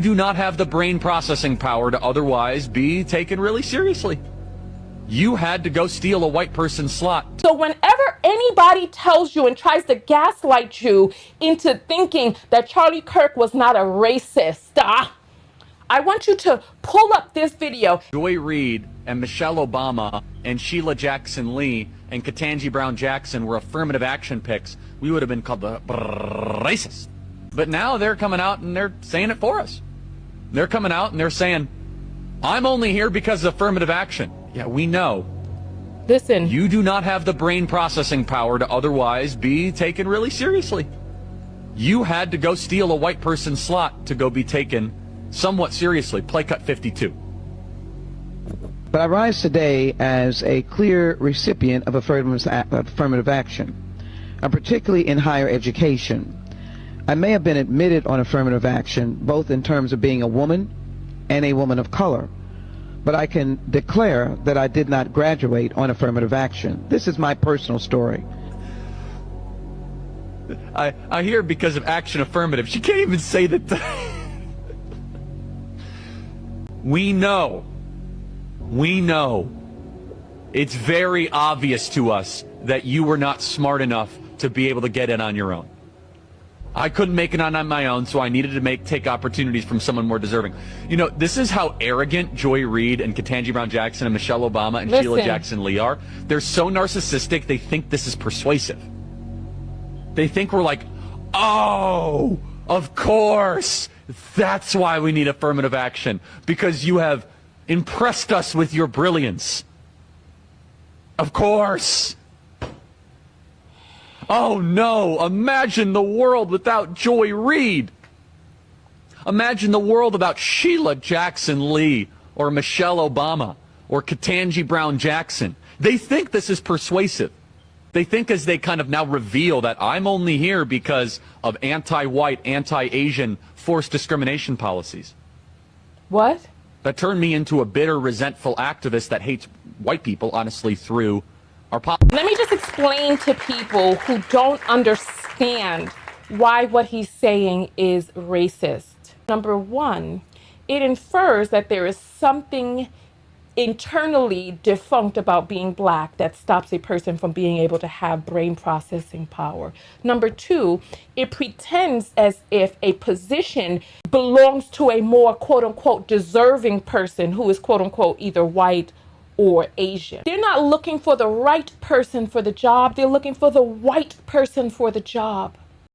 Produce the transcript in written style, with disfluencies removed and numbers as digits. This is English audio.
You do not have the brain processing power to otherwise be taken really seriously. You had to go steal a white person's slot. So whenever anybody tells you and tries to gaslight you into thinking that Charlie Kirk was not a racist, I want you to pull up this video. Joy Reid and Michelle Obama and Sheila Jackson Lee and Ketanji Brown Jackson were affirmative action picks, we would have been called the racist. But now they're coming out and they're saying it for us. They're coming out and they're saying, I'm only here because of affirmative action. Yeah, we know. Listen. You do not have the brain processing power to otherwise be taken really seriously. You had to go steal a white person's slot to go be taken somewhat seriously. Play cut 52. But I rise today as a clear recipient of affirmative action, particularly in higher education. I may have been admitted on affirmative action, both in terms of being a woman and a woman of color, but I can declare that I did not graduate on affirmative action. This is my personal story. I hear because of action affirmative. She can't even say that. We know. It's very obvious to us that you were not smart enough to be able to get in on your own. I couldn't make it on my own, so I needed to take opportunities from someone more deserving. You know, this is how arrogant Joy Reid and Ketanji Brown Jackson and Michelle Obama and Sheila Jackson Lee are. They're so narcissistic, they think this is persuasive. They think we're like, oh, of course, that's why we need affirmative action, because you have impressed us with your brilliance. Of course. Oh no, imagine the world without Joy Reid. Imagine the world without Sheila Jackson Lee or Michelle Obama or Ketanji Brown Jackson. They think this is persuasive. They think as they kind of now reveal that I'm only here because of anti-white, anti-Asian forced discrimination policies. What? That turned me into a bitter, resentful activist that hates white people, honestly, through our policies. Let me just explain to people who don't understand why what he's saying is racist. Number one, it infers that there is something internally defunct about being black that stops a person from being able to have brain processing power. Number two, it pretends as if a position belongs to a more quote unquote deserving person who is quote unquote either white or Asian. They're not looking for the right person for the job, they're looking for the white person for the job.